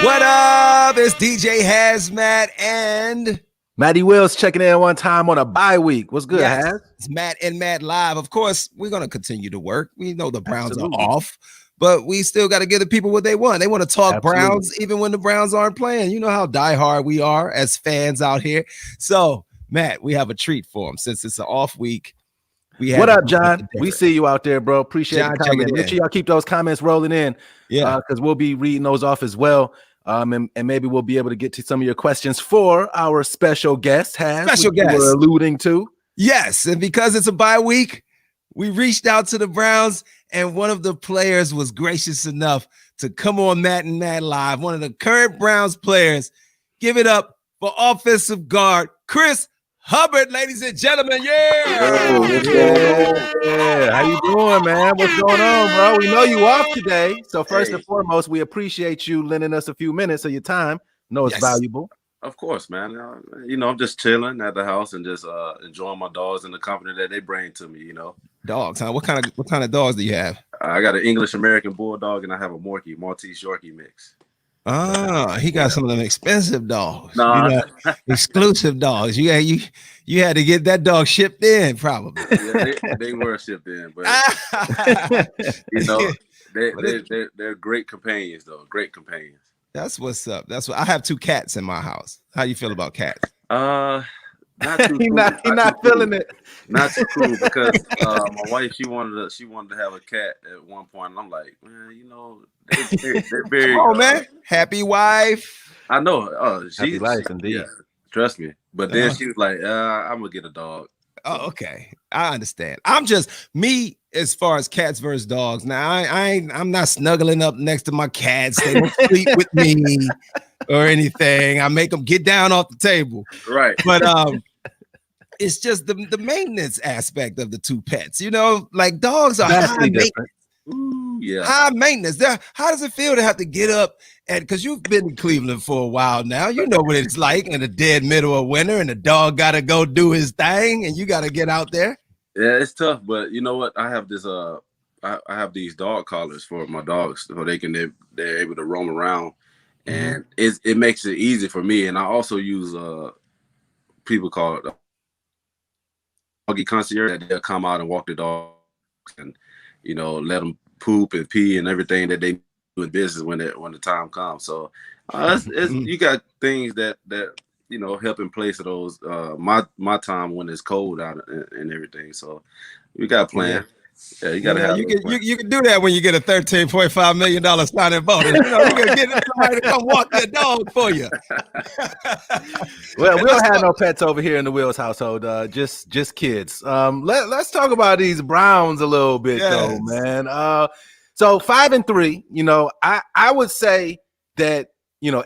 What up? It's DJ Hazmat and Matty Wills checking in one time on a bye week. What's good, yes, Haz? it's Matt and Matt Live. Of course, we're going to continue to work. We know the Browns Absolutely. are off, but we still got to give the people what they want. They want to talk Absolutely. Browns even when the Browns aren't playing. You know how diehard we are as fans out here. So, Matt, we have a treat for them since it's an off week. What up, John? We see you out there, bro. Appreciate the comment. Make sure y'all keep those comments rolling in. Yeah, because we'll be reading those off as well. And maybe we'll be able to get to some of your questions for our special guest, special guest you were alluding to. Yes, and because it's a bye week, we reached out to the Browns, and one of the players was gracious enough to come on Matt and Matt Live. One of the current Browns players. Give it up for offensive guard Chris Hubbard, ladies and gentlemen. Yeah. How you doing, man? What's going on, bro? We know you off today. So first and foremost, we appreciate you lending us a few minutes of your time. No, it's valuable. Of course, man. You know, I'm just chilling at the house and just enjoying my dogs and the company that they bring to me, you know. Dogs, huh? What kind of dogs do you have? I got an English American Bulldog and I have a Maltese Yorkie mix. Ah, he got some of them expensive dogs. Nah. You know, exclusive dogs. You had to get that dog shipped in, probably. Yeah, they were shipped in, but you know, they're great companions, though. Great companions. That's what's up. That's what I have 2 cats in my house. How you feel about cats? Not too cool. not feeling it. Not too cool because my wife she wanted to have a cat at one point, and I'm like, man, you know, they're very. Oh man, happy wife. I know. Happy life, indeed. Yeah, trust me. But then she was like, I'm gonna get a dog. Oh, okay. I understand. I'm just me as far as cats versus dogs. Now I'm not snuggling up next to my cats. They don't sleep with me or anything. I make them get down off the table. Right. But it's just the maintenance aspect of the 2 pets. You know, like dogs are high maintenance. Ooh, yeah. High maintenance. How does it feel to have to get up because you've been in Cleveland for a while now? You know what it's like in the dead middle of winter, and the dog got to go do his thing, and you got to get out there. Yeah, it's tough, but you know what? I have this. I have these dog collars for my dogs, so they're able to roam around, and it makes it easy for me. And I also use people call it doggy concierge that they'll come out and walk the dogs and let them poop and pee and everything that they do in business when the time comes. So you got things that help in place of those my time when it's cold out and everything. So we got a plan. Yeah, you gotta have. You can do that when you get a $13.5 million signing bonus. You can get somebody to come walk that dog for you. Well, we don't have no pets over here in the Wills household. Just kids. Let's talk about these Browns a little bit, though, man. So 5-3. I would say that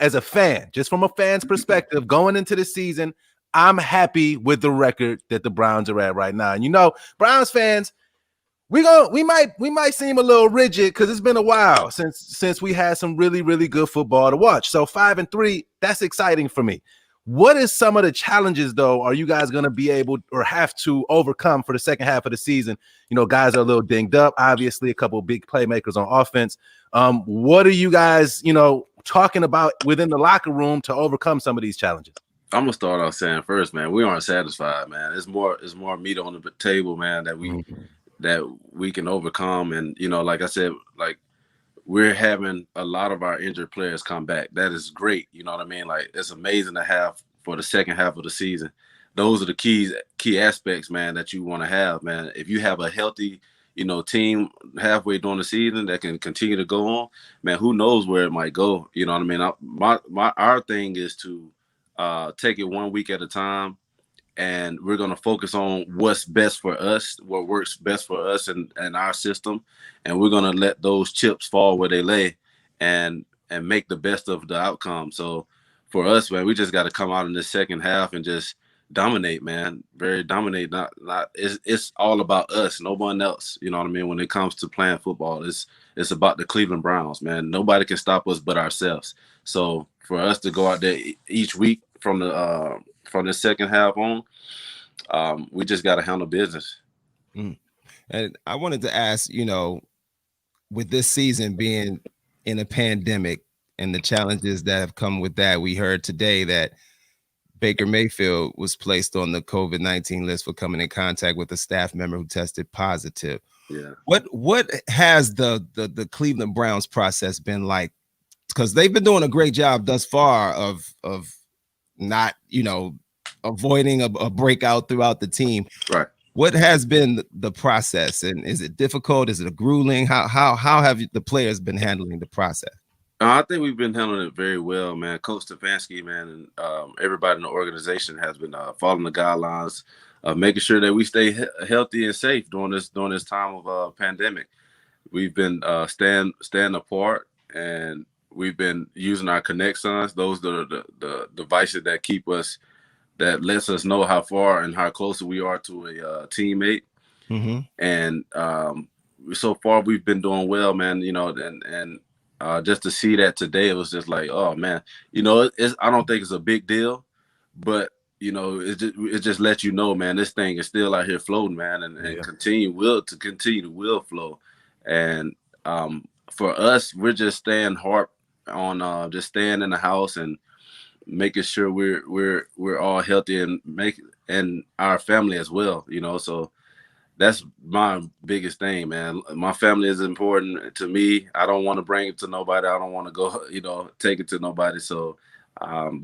as a fan, just from a fan's perspective, going into the season, I'm happy with the record that the Browns are at right now. And Browns fans. We might seem a little rigid because it's been a while since we had some really, really good football to watch. So 5-3, that's exciting for me. What is some of the challenges, though, are you guys going to be able or have to overcome for the second half of the season? Guys are a little dinged up. Obviously, a couple of big playmakers on offense. What are you guys, talking about within the locker room to overcome some of these challenges? I'm gonna start off saying first, man, we aren't satisfied, man. It's more meat on the table, man, that we can overcome. And like I said, like we're having a lot of our injured players come back. That is great. You know what I mean? Like it's amazing to have for the second half of the season. Those are the key aspects, man, that you want to have, man. If you have a healthy team halfway during the season that can continue to go on, man, who knows where it might go. You know what I mean? Our thing is to take it 1 week at a time. And we're going to focus on what's best for us, what works best for us and our system. And we're going to let those chips fall where they lay and make the best of the outcome. So for us, man, we just got to come out in the second half and just dominate, man. Very dominate. Not it's all about us, no one else. You know what I mean? When it comes to playing football, it's about the Cleveland Browns, man. Nobody can stop us but ourselves. So for us to go out there each week from the second half on, we just got to handle business. And I wanted to ask, with this season being in a pandemic, and the challenges that have come with that. We heard today that Baker Mayfield was placed on the COVID-19 list for coming in contact with a staff member who tested positive. Yeah. What has the Cleveland Browns process been like? Because they've been doing a great job thus far of not, avoiding a breakout throughout the team. Right. What has been the process, and is it difficult? Is it grueling? How have the players been handling the process? I think we've been handling it very well, man. Coach Stefanski, man, and everybody in the organization has been following the guidelines, making sure that we stay healthy and safe during this time of pandemic. We've been staying apart, and we've been using our Connect Sons. Those are the devices that keep us, that lets us know how far and how close we are to a teammate. Mm-hmm. And so far we've been doing well, man. And just to see that today, it was just like, oh man, I don't think it's a big deal, but it just lets you know, man, this thing is still out here floating, man, and continue to will flow. And for us, we're just staying hard on just staying in the house and making sure we're all healthy and our family as well, so that's my biggest thing, man. My family is important to me. I don't want to bring it to nobody. I don't want to go, take it to nobody. So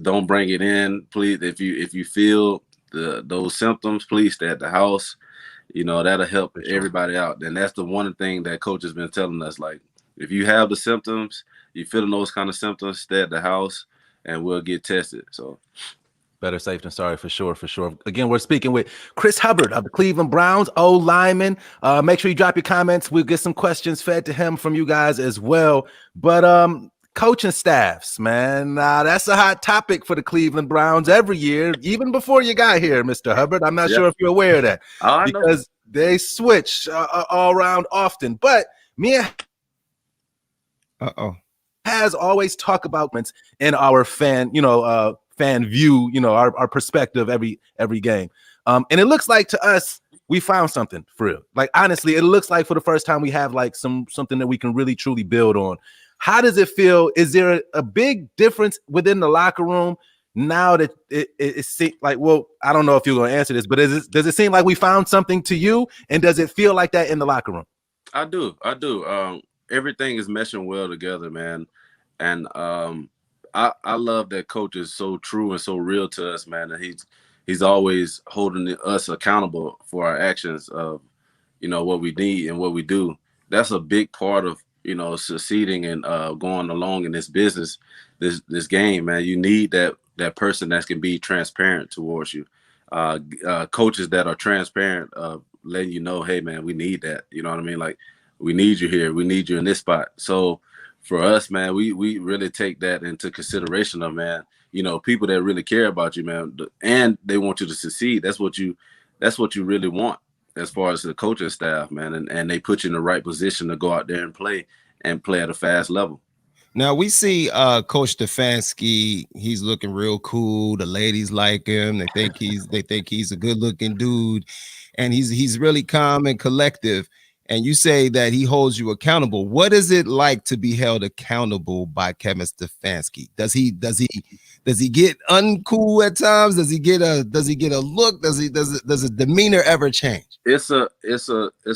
don't bring it in, please. If you feel those symptoms, please stay at the house. That'll help everybody out. And that's the one thing that coach has been telling us. Like, if you have the symptoms, you feeling those kind of symptoms, stay at the house, and we'll get tested. So. Better safe than sorry, for sure. Again, we're speaking with Chris Hubbard of the Cleveland Browns, O-lineman. Make sure you drop your comments. We'll get some questions fed to him from you guys as well. But coaching staffs, man, that's a hot topic for the Cleveland Browns every year, even before you got here, Mr. Hubbard. I'm not sure if you're aware of that, because they switch all around often. But me has always talked about in our fan view, our perspective every game. And it looks like to us, we found something for real. Like, honestly, it looks like for the first time we have like something that we can really truly build on. How does it feel? Is there a big difference within the locker room now that it seems like, well, I don't know if you're going to answer this, but does it seem like we found something to you? And does it feel like that in the locker room? I do. Everything is meshing well together, man. And I love that coach is so true and so real to us, man. And he's always holding us accountable for our actions of, what we need and what we do. That's a big part of, succeeding and going along in this business, this game, man. You need that person that can be transparent towards you. Coaches that are transparent, letting you know, hey, man, we need that. You know what I mean? Like, we need you here. We need you in this spot. So for us, man, we really take that into consideration of, man, people that really care about you, man, and they want you to succeed. That's what you really want as far as the coaching staff, man. And they put you in the right position to go out there and play at a fast level. Now we see Coach Stefanski. He's looking real cool. The ladies like him. They think he's a good looking dude, and he's really calm and collective. And you say that he holds you accountable. What is it like to be held accountable by Kevin Stefanski? Does he get uncool at times? Does he get a look? Does his demeanor ever change? It's a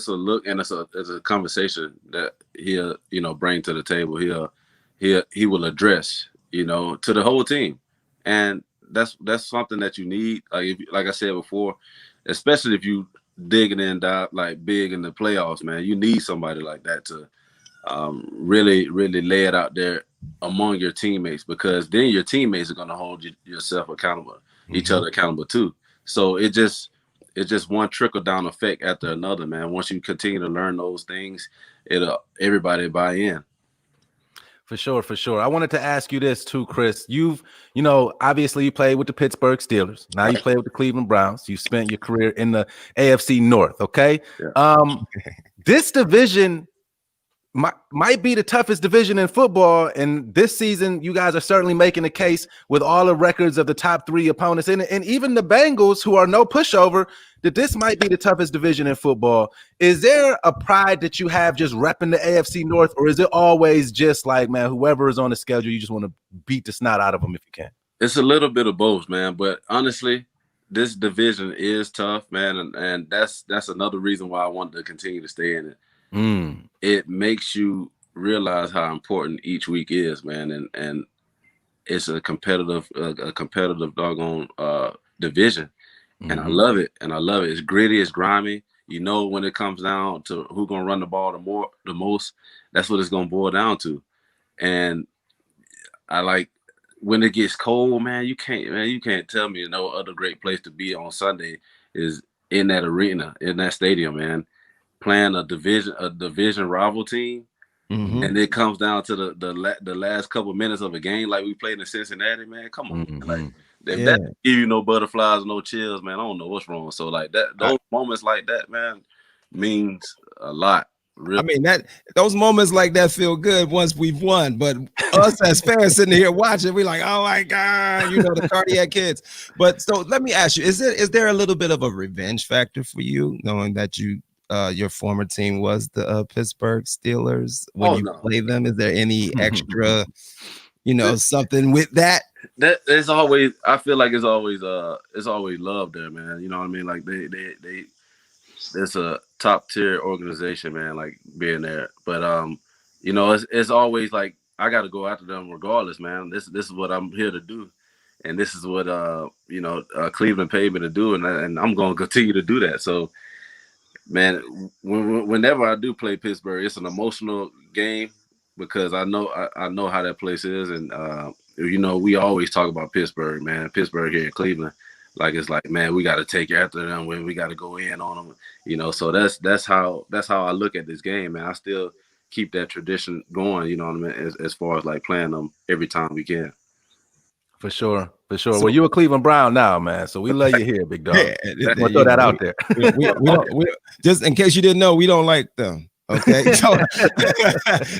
look, and it's a conversation that he'll bring to the table. He will address to the whole team, and that's something that you need. Like I said before, especially if you digging in like big in the playoffs, man, you need somebody like that to really lay it out there among your teammates, because then your teammates are going to hold yourself accountable, each other accountable too. So it's just one trickle down effect after another, man. Once you continue to learn those things, everybody buy in. For sure. I wanted to ask you this too, Chris. Obviously you played with the Pittsburgh Steelers. Now you play with the Cleveland Browns. You spent your career in the AFC North, okay? Yeah. This division might be the toughest division in football. And this season, you guys are certainly making the case with all the records of the top 3 opponents, and even the Bengals, who are no pushover, that this might be the toughest division in football. Is there a pride that you have just repping the AFC North, or is it always just like, man, whoever is on the schedule, you just want to beat the snot out of them if you can? It's a little bit of both, man. But honestly, this division is tough, man, and that's another reason why I wanted to continue to stay in it. It makes you realize how important each week is, man, and it's a competitive doggone division, and I love it. It's gritty, it's grimy. You know, when it comes down to who's gonna run the ball the most, that's what it's gonna boil down to. And I like when it gets cold, man. You can't tell me no other great place to be on Sunday is in that arena, in that stadium, man. Playing a division rival team, and it comes down to the last couple of minutes of a game like we played in Cincinnati, man. Come on, like if that give you no butterflies, no chills, man, I don't know what's wrong. So like that, those moments like that, man, means a lot. Really. I mean, those moments like that feel good once we've won, but us as fans sitting here watching, we're like, oh my God, the cardiac kids. But so let me ask you, is there a little bit of a revenge factor for you, knowing that your former team was the Pittsburgh Steelers when you play them? Is there any extra, something with that? That is always. I feel like it's always love there, man. You know what I mean? Like they it's a top tier organization, man. Like being there, but it's always like I got to go after them regardless, man. This is what I'm here to do, and this is what Cleveland paid me to do, and I'm going to continue to do that. So. Man, whenever I do play Pittsburgh, it's an emotional game because I know how that place is, and we always talk about Pittsburgh, man. Pittsburgh here in Cleveland, like it's like, man, we got to take after them when we got to go in on them, So that's how I look at this game, man. I still keep that tradition going, you know what I mean, as far as like playing them every time we can. For sure. So, well, you're a Cleveland Brown now, man. So we love you here, big dog. I'm gonna throw that out there. we just in case you didn't know, we don't like them. Okay, so,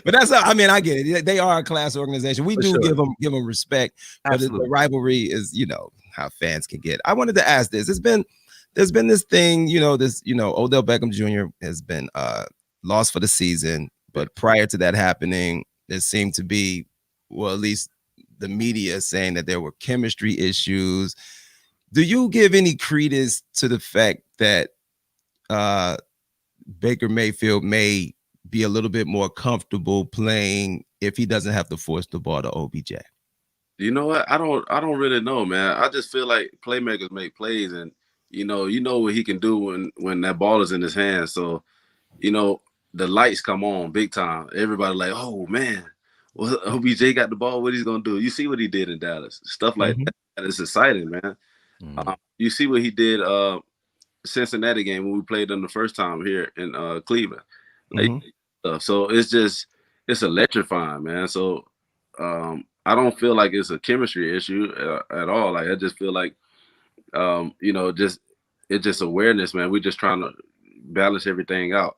but that's how. I mean, I get it. They are a class organization. We do give them respect. Absolutely. But the rivalry is, how fans can get. I wanted to ask this. There's been this thing, Odell Beckham Jr. has been lost for the season, but prior to that happening, there seemed to be, well, at least the media saying that there were chemistry issues. Do you give any credence to the fact that Baker Mayfield may be a little bit more comfortable playing if he doesn't have to force the ball to OBJ? You know what? I don't really know, man. I just feel like playmakers make plays, and you know what he can do when that ball is in his hands. So, the lights come on big time. Everybody like, oh man. Well, OBJ got the ball. What he's gonna do? You see what he did in Dallas. Stuff like that is exciting, man. You see what he did Cincinnati game when we played them the first time here in Cleveland. So it's electrifying, man. So I don't feel like it's a chemistry issue at all. Like I just feel like it's just awareness, man. We're just trying to balance everything out.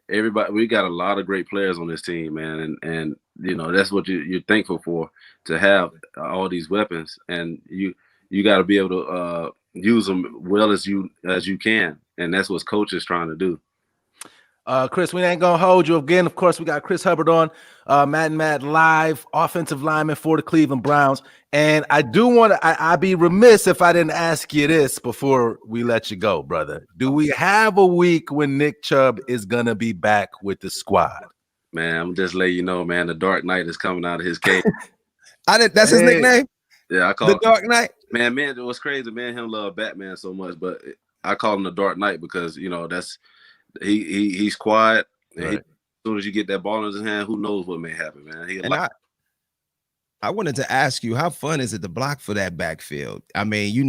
We got a lot of great players on this team, man, and that's what you're thankful for, to have all these weapons, and you got to be able to use them well as you can, and that's what coach is trying to do. Chris, we ain't gonna hold you again. Of course, we got Chris Hubbard on Matt and Matt live, offensive lineman for the Cleveland Browns. And I do want to, I'd be remiss if I didn't ask you this before we let you go, brother. Do we have a week when Nick Chubb is gonna be back with the squad? Man, I'm just letting you know, man, the Dark Knight is coming out of his cave. That's his nickname? Yeah, I call the Dark Knight. Man, it was crazy, man. Him love Batman so much, but I call him the Dark Knight because that's he's quiet. Right. As soon as you get that ball in his hand, who knows what may happen, man. I wanted to ask you, how fun is it to block for that backfield? I mean,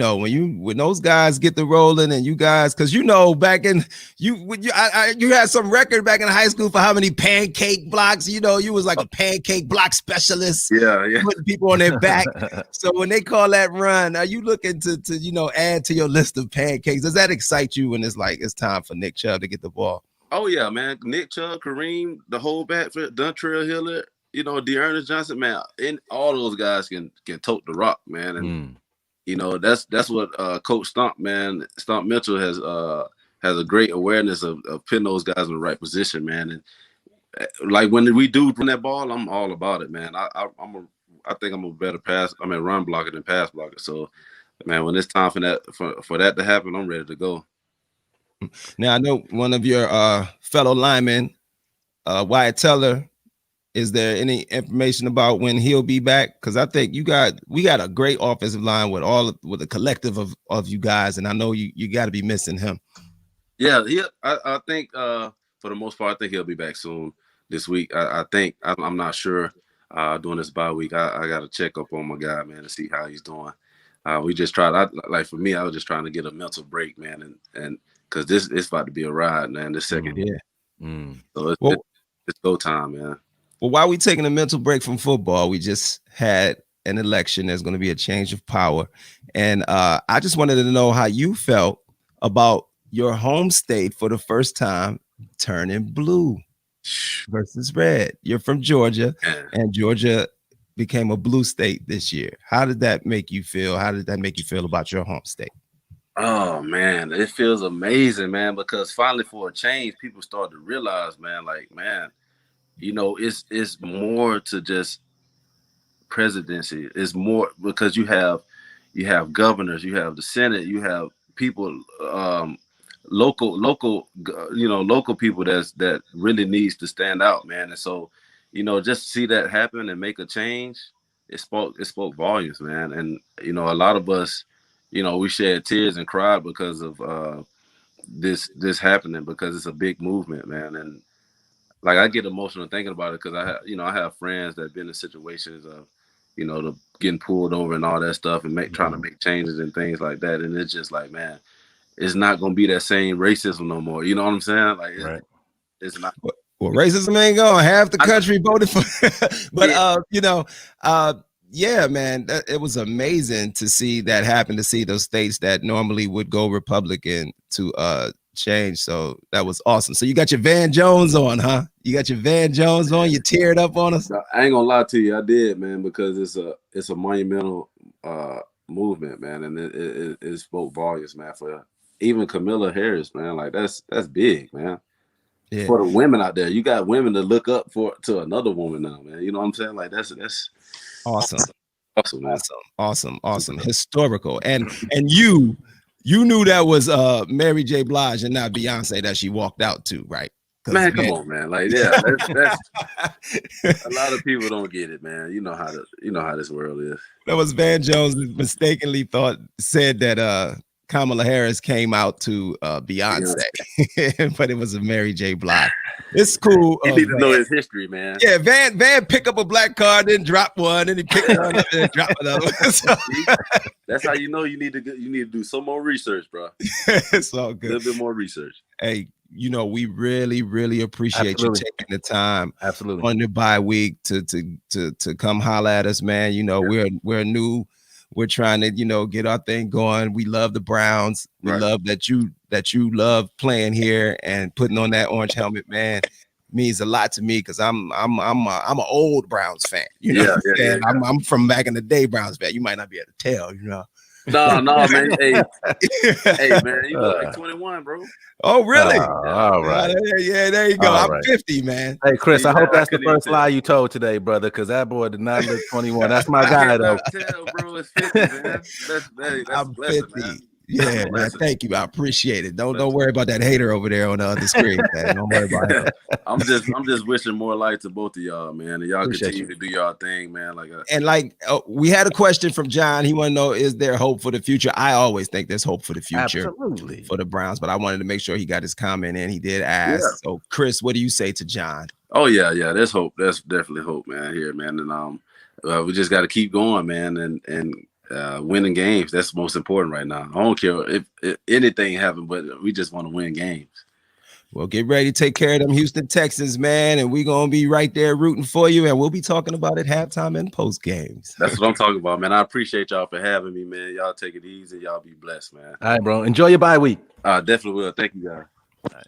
when those guys get the rolling, and you guys, because back in you had some record back in high school for how many pancake blocks. You was like a pancake block specialist. Yeah, putting people on their back. So when they call that run, are you looking to add to your list of pancakes? Does that excite you when it's like it's time for Nick Chubb to get the ball? Oh yeah, man. Nick Chubb, Kareem, the whole backfield, Dontrell Hiller, Dearness Johnson, man, and all those guys can tote the rock, man. And that's what Coach Stomp Mitchell has a great awareness of putting those guys in the right position, man. And like when we do run that ball, I'm all about it, man. I think I'm a better run blocker than pass blocker. So, man, when it's time for that to happen, I'm ready to go. Now I know one of your fellow linemen, Wyatt Teller. Is there any information about when he'll be back? Because I think we got a great offensive line with a collective of you guys, and I know you got to be missing him. Yeah, I think for the most part, I think he'll be back soon this week. I think I'm not sure. During this bye week, I got to check up on my guy, man, to see how he's doing. We just tried. For me, I was just trying to get a mental break, man, and because it's about to be a ride, man. This second year, so it's go time, man. Well, while we taking a mental break from football, we just had an election. There's going to be a change of power. And I just wanted to know how you felt about your home state for the first time turning blue versus red. You're from Georgia, and Georgia became a blue state this year. How did that make you feel? How did that make you feel about your home state? Oh, man, it feels amazing, man, because finally for a change, people start to realize, man, like, man, it's more to just presidency. It's more because you have governors, you have the Senate, you have people, local people that really needs to stand out, man. And so, just see that happen and make a change. It spoke volumes, man. And a lot of us, we shed tears and cried because of this happening, because it's a big movement, man. And like I get emotional thinking about it because I have friends that have been in situations of, getting pulled over and all that stuff and trying to make changes and things like that. And it's just like, man, it's not going to be that same racism no more. You know what I'm saying? Like, it's not. Well, racism ain't going. Half the country voted for, but yeah, man, it was amazing to see that happen. To see those states that normally would go Republican to change. So that was awesome. So you got your Van Jones on, huh? You got your Van Jones on. You teared up on us. I ain't gonna lie to you, I did, man, because it's a monumental movement, man, and it spoke volumes, man. For even Kamala Harris, man, like that's big, man. Yeah. For the women out there, you got women to look up to another woman now, man. You know what I'm saying? Like that's awesome. Awesome, man. Awesome. Historical. And you knew that was Mary J. Blige and not Beyonce that she walked out to, right? Man, come on, man. Like, yeah, that's a lot of people don't get it, man. You know how this world is. That was Van Jones mistakenly said that Kamala Harris came out to Beyonce, but it was a Mary J. Blige. It's cool. You need to know his history, man. Yeah, Van pick up a black card, then drop one, then he pick one up and drop another one. So, that's how you know you need to do some more research, bro. It's all good. A little bit more research. Hey, we really, really appreciate you taking the time on the bye week to come holler at us, man. We're new. We're trying to, get our thing going. We love the Browns. We love that you love playing here and putting on that orange helmet, man. Means a lot to me because I'm an old Browns fan. I'm from back in the day Browns fan. You might not be able to tell, No, man. Hey, man, you look like 21, bro. Oh, really? All right. Yeah, there you go. All I'm 50, man. Hey, Chris, I hope that's the first lie you told today, brother, because that boy did not look 21. That's my guy, though. Tell, bro, it's 50, man. I'm 50. Man. Yeah, man. Thank you. I appreciate it. Don't worry about that hater over there on the other screen, man. Don't worry about it. I'm just wishing more light to both of y'all, man. And y'all continue to do y'all thing, man. We had a question from John. He want to know, is there hope for the future? I always think there's hope for the future for the Browns, but I wanted to make sure he got his comment in. He did ask. Yeah. So, Chris, what do you say to John? Oh yeah, there's hope. There's definitely hope, man. Here, man, and we just got to keep going, man, and winning games. That's most important right now. I don't care if anything happened, but we just want to win games. Well, get ready to take care of them Houston Texans, man, and we're going to be right there rooting for you, and we'll be talking about it halftime and post games. That's what I'm talking about, man. I appreciate y'all for having me, man. Y'all take it easy. Y'all be blessed, man. All right, bro. Enjoy your bye week. Definitely will. Thank you, guys. All right.